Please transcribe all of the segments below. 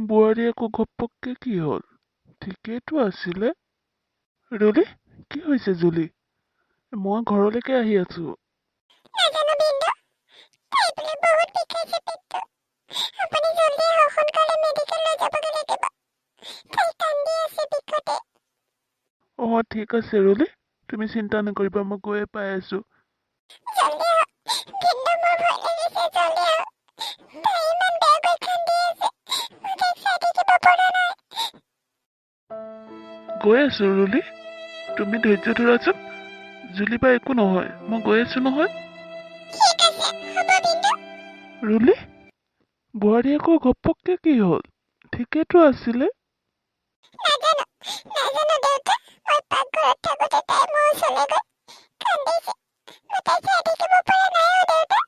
বোৱাৰী আকৌ ঘপককে কি হ'ল? ঠিকেইতো আছিলে। ৰুলি, কি হৈছে জুলি? মই ঘৰলৈকে আহি আছো। নাজানো বিন্দু, তাই বোলে বহুত বিষাইছে পেটটো। আপুনি জলদি আহক, সোনকালে মেডিকেল লৈ যাবগৈ লাগিব। তাই কান্দি আছে বিষতে। ঠিক আছে ৰুলি, তুমি চিন্তা নকৰিবা, মই গৈয়ে পাই আছো। জলদি আহক বিন্দু, মোৰ ভয় লাগিছে, জলদি আহক। তাই ইমান বেয়াকৈ কান্দি আছে, মই তাইক চাই থাকিব পৰা নাই। গৈ আছো ৰুলি, তুমি ধৈৰ্য ধৰাচোন। জুলি বা একো নহয়, মই গৈ আছো নহয়। ঠিক আছে, হ'ব বিন্দু। ৰুলি, বোৱাৰী আকৌ ঘপককে কি হ'ল? ঠিকেইতো আছিলে। নাজানো দেউতা, মই পাকঘৰত থাকোতে তাই মোৰ ওচৰলৈ গৈ কান্দিছে। মই তাইক চাই থাকিব পৰা নাই দেউতা,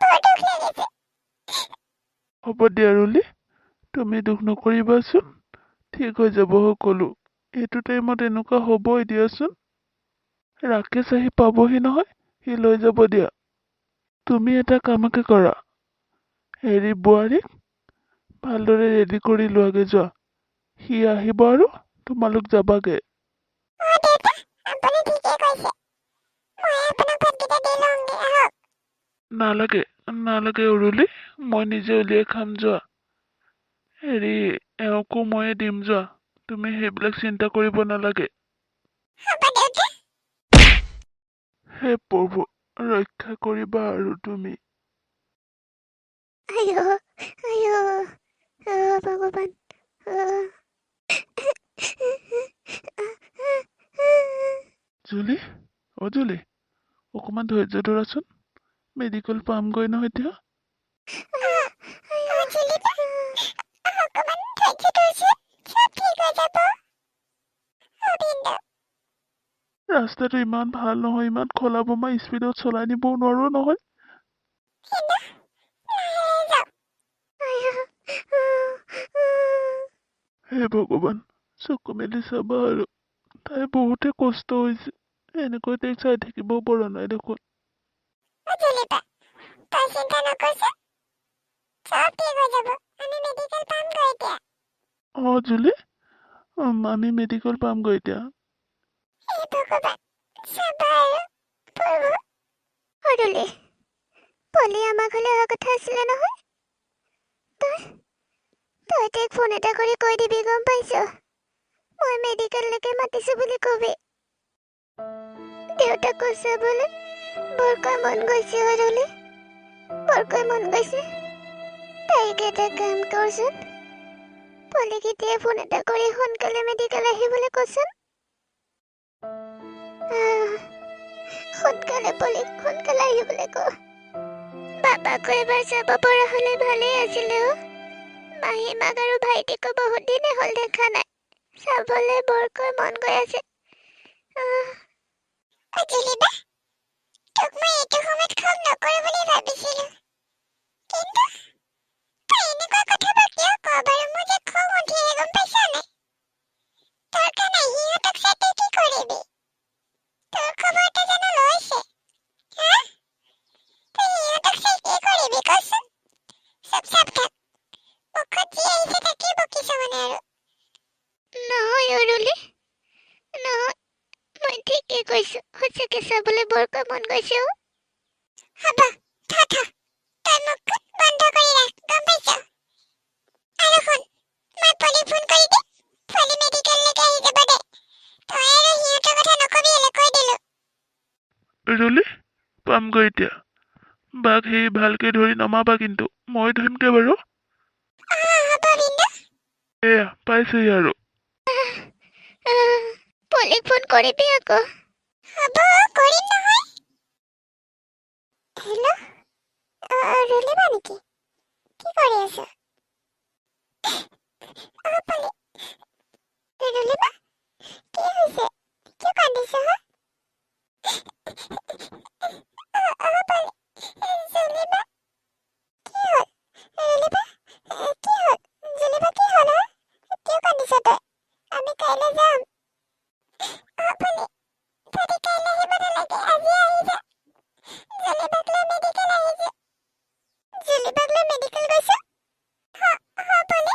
বৰ দুখ লাগিছে। হ'ব দিয়া ৰুলি, তুমি দুখ নকৰিবাচোন, ঠিক হৈ যাব সকলো। এইটো টাইমত এনেকুৱা হ'বই দিয়াচোন। ৰাকেশ আহি পাবহি নহয়, সি লৈ যাব দিয়া। তুমি এটা কামকে কৰা, হেৰি বোৱাৰীক ভালদৰে ৰেডি কৰি লোৱাগে, যোৱা। সি আহিব আৰু তোমালোক যাবাগে। দেউতা, আপুনি ঠিকে কৈছে। মই আপোনাক ভাতকেইটা দি লওঁগে, আহক। নালাগে উৰুলি, মই নিজে উলিয়াই খাম, যোৱা। হেৰি, এওঁকো ময়ে দিম, যোৱা। তুমি সেইবিলাক চিন্তা কৰিব নালাগে। হ'ব দেউতা। হে প্ৰভু, ৰক্ষা কৰিবা আৰু তুমি। আয়ো ভগৱান। জুলি, জুলি, অকণমান ধৈৰ্য ধৰাচোন। মেডিকেল পামগৈ নহয় এতিয়া। অকণমান ধৈৰ্য ধৰচোন, চব ঠিক হৈ যাব। ৰাস্তাটো ইমান ভাল নহয়, ইমান খলা বমা স্পীডত চলাই নিবও নোৱাৰো নহয়। হে ভগৱান, চকু মেলি চাবা আৰু। তাই বহুতে কষ্ট হৈছে, এনেকৈ তাইক চাই থাকিব পৰা নাই দেখোন। তই চিন্তা নকৰচোন, চব ঠিক হৈ যাব। আমি মেডিকেল পামগৈ এতিয়া। জুলি, আমি মেডিকেল পামগৈ এতিয়া। হে ভগৱান, চাবা আৰু প্ৰভু। সৰুলি, পলি আমাৰ ঘৰলৈ অহা কথা আছিলে নহয়। তই তাইক ফোন এটা কৰি কৈ দিবি, গম পাইছ? মই মেডিকেললৈকে মাতিছো বুলি কবি। দেউতাকো চাবলৈ বৰকৈ মন গৈছে সৰুলি, বৰকৈ মন গৈছে। তাইক এটা কাম কৰচোন, পলিক এতিয়া ফোন এটা কৰি সোনকালে মেডিকেল আহিবলৈ কচোন। সোনকালে পলিক সোনকালে আহিবলৈ ক। বাবাকো এবাৰ চাব পৰা হ'লে ভালেই আছিলে। মাহী মাক আৰু ভাইটিকো বহুত দিনে হ'ল দেখা নাই, চাবলৈ বৰকৈ মন গৈ আছে। তোক মই এইটো সময়ত খং নকৰো বুলি ভাবিছিলো, কিন্তু তই এনেকুৱা কথাবোৰ কিয় কৱ বাৰু? মোৰ যে খং উঠে, গম পাইছ নাই? তোৰ কাৰণে সিহঁতক চাই তই কি কৰিবি? তোৰ খবৰটো জানো লৈছে? তই সিহঁতক চাই কি কৰিবি কচোন? চুপ থাক, মুখত যি আহিছে তাকেই বকিছ মানে আৰু। নহয় অৰুলি, নহয়, মই ঠিকেই কৈছো। সঁচাকে চাবলৈ বৰকৈ মন গৈছে। হ'ব, থ তই মুখখন বন্ধ কৰি ৰাখ, গম পাইছ? আৰু শুন, মই পলিক ফোন কৰি দিম, পলি মেডিকেললৈকে আহি যাব দে। তই আৰু সিহঁতৰ কথা নকবি, কৈ দিলো। ৰুলি, পামগৈ এতিয়া। বাক ভালকে ধৰি নমাবা কিন্তু, মই ধৰিমগে বাৰু। হ'ব বিন্দু। এয়া পাইছেহি আৰু। পলিক ফোন কৰিবি আকৌ। হ'ব, কৰিম নহয়। হেল্ল', ৰুলিবা নেকি? কি কৰি আছ? পলি, ৰুলিবা, কি হৈছে? কিয় কান্দিছ? পলি, জুলিবা, কি হ'ল? ৰুলিবা, কি হ'ল? জুলিবা, কি হ'ল? কিয় কান্দিছ তই? আমি কাইলৈ যাম। পলি, তহঁতি কাইলৈ আহিব নালাগে, আজি আহি যা। জুলিবাক লৈ মেডিকেল আহিছে। জুলিবাক লৈ মেডিকেল গৈছ? পলি,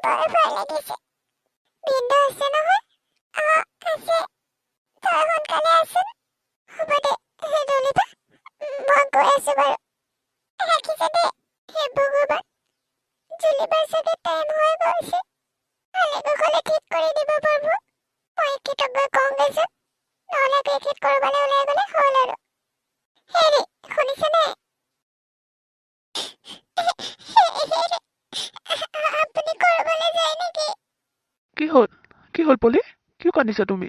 বৰ ভয় লাগিছে। ভিনদেউ আছে নহয়? আছে। তই সোনকালে আছোন। হ'ব দে, দলিতা। মই গৈ আছো বাৰু। ৰাখিছে দে। হে ভগৱান, জুলিবাৰ চাগে টাইম হৈ গৈছে। ভালে ঠিক কৰি দিব পাৰব। মই এখেতক গৈ কওঁগেচোন। নহ'লে এখেত কৰবালৈ ওলাই গ'লে হ'ল আৰু। হেৰি, শুনিছেনে? আপুনি কৰবালৈ যায় নেকি? কি হ'ল পলি? কিয় কান্দিছা তুমি?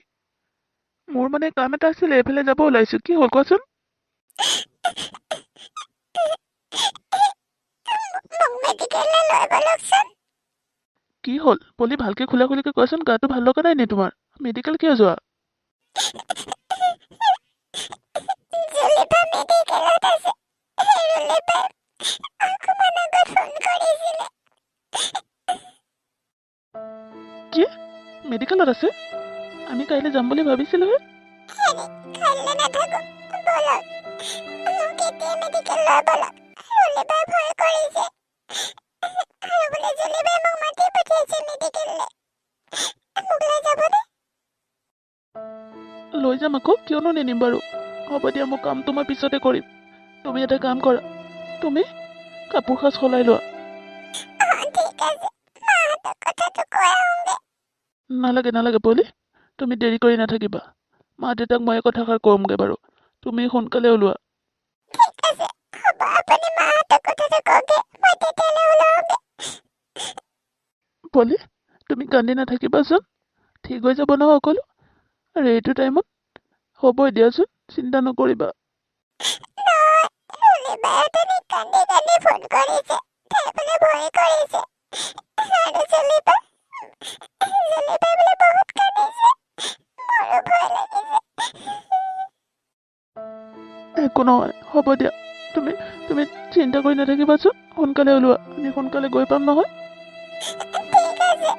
মোৰ মানে কাম এটা আছিলে, এইফালে যাব ওলাইছো। কি হ'ল কোৱাচোন? মোক মেডিকেললৈ লৈ ব'লকচোন। কি হ'ল পলি? ভালকে খোলাখুলিকে কোৱাচোন। গাটো ভাল লগা নাই নে তোমাৰ? মেডিকেল কিয় যোৱা? জুলিবা মেডিকেলত আছে। জুলিবাই অকমান আগত ফোন কৰিছিলে। কি? মেডিকেলত আছে? আমি কাইলৈ যাম বুলি ভাবিছিলোহে। কাইলৈ নাথাকো, ব'লক। মোক এতিয়া মেডিকেল লৈ ব'লক। জুলিবাই ভয় কৰিছে। আৰু বোলে জুলিবাই মোক মাতি পঠিয়াইছে মেডিকেললৈ। মোক লৈ যাবনে? লৈ যাম আকৌ, কিয়নো নিনিম বাৰু। হ'ব দিয়া, মোৰ কামটো মই পিছতে কৰিম। তুমি এটা কাম কৰা, তুমি কাপোৰ সাজ সলাই লোৱা। ঠিক আছে, মাহঁতক কথাটো কৈ আহোঁগে। নালাগে পলি, তুমি দেৰি কৰি নাথাকিবা। মা দেউতাক মই কথাষাৰ কমগৈ বাৰু। তুমি সোনকালে ওলোৱা। ঠিক আছে, হ'ব। আপুনি মাহঁতক কথাটো কওঁগে, মই তেতিয়ালৈ ওলাওঁগে। পলি, তুমি কান্দি নাথাকিবাচোন। ঠিক হৈ যাব নহয় সকলো। আৰু এইটো টাইমত হ'বই দিয়াচোন, চিন্তা নকৰিবা। জুলিবাই অথনি কান্দি কান্দি ফোন কৰিছে। তাই বোলে ভয় কৰিছে। আৰু জুলিবাই বোলে বহুত কান্দিছে। মোৰো ভয় লাগিছে। একো নহয়, হ'ব দিয়া। তুমি চিন্তা কৰি নাথাকিবাচোন। সোনকালে ওলোৱা, আমি সোনকালে গৈ পাম নহয়। ঠিক আছে।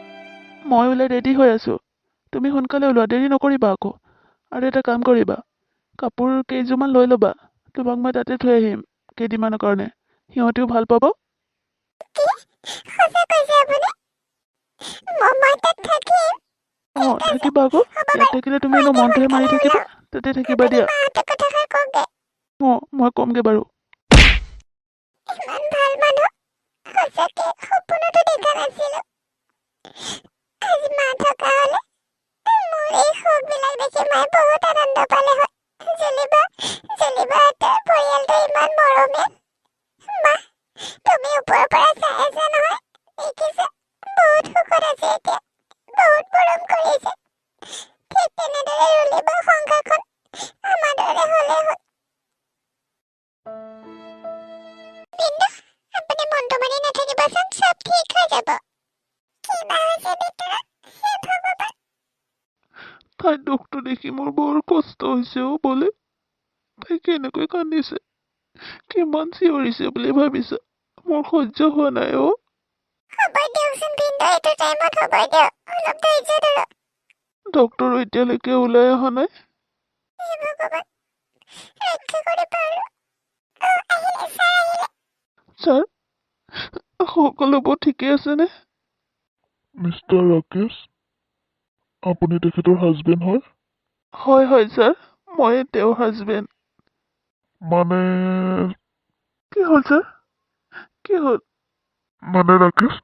মই ওলাই ৰেডি হৈ আছো। তুমি সোনকালে ওলোৱা, দেৰি নকৰিবা আকৌ। আৰু এটা কাম কৰিবা, কাপোৰ কেইযোৰমান লৈ ল'বা। তোমাক মই তাতে থৈ আহিম কেইদিনমানৰ কাৰণে। সিহঁতেও ভাল পাব। কি? সঁচা কৈছে আপুনি? মই তাত থাকিম? ঠিক আছে, থাকিবা আকৌ। হ'ব ইয়াত বাৰু। থাকিলে তুমি মই এনেও এতিয়া মনটোহে মাৰি সোনকালে থাকিবা। ওলাওঁ। তাতে থাকিবা আপুনি দিয়া। মাহঁতক কথাষাৰ কওঁগে। মই কমগে বাৰু। ইমান ভাল মানুহ, সঁচাকে সপোনতো দেখা নাছিলো। আজি মা থকা হ'লে মোৰ এই সুখবিলাক দেখি মায়ে বহুত আনন্দ পালে হয়। জুলিবাহঁতৰ পৰিয়ালটো ইমান মৰমীয়াল। মা, তুমি ওপৰৰ পৰা চাই আছা নহয়? দেখিছা? বহুত সুখত আছে এতিয়া। বহুত মৰম কৰিছে। ঠিক তেনেদৰে ৰুলিবাৰ সংসাৰখন আমাৰ দৰে হ'লে হ'ল। বিন্দু, আপুনি মনটো মাৰি নাথাকিবচোন, চব ঠিক হৈ যাব। কি বা হৈছে ভিতৰত? হে ভগৱান। তাইৰ দুখটো দেখি মোৰ বৰ কষ্ট হৈছে বলে। তাই কেনেকৈ কান্দিছে, কিমান চিঞৰিছে বুলি ভাবিছা? মোৰ সহ্য হোৱা নাই হ'ব দিয়কচোন ভিনদেউ, এইটো টাইমত হ'ব দিয়ক। অলপ ধৈৰ্য ধৰক। ডক্টৰো এতিয়ালৈকে ওলাই অহা নাই। হে ভগৱান, ৰক্ষা কৰিব আৰু। আহিলে, ছাৰ আহিলে। ছাৰ, সকলোবোৰ ঠিকে আছেনে? মিষ্টাৰ ৰাকেশ, আপুনি তেখেতৰ হাজবেণ্ড হয়? হয় ছাৰ, মই তেওঁৰ হাজবেণ্ড। মানে কি হ'ল ছাৰ? কি হ'ল? ৰাকেশ,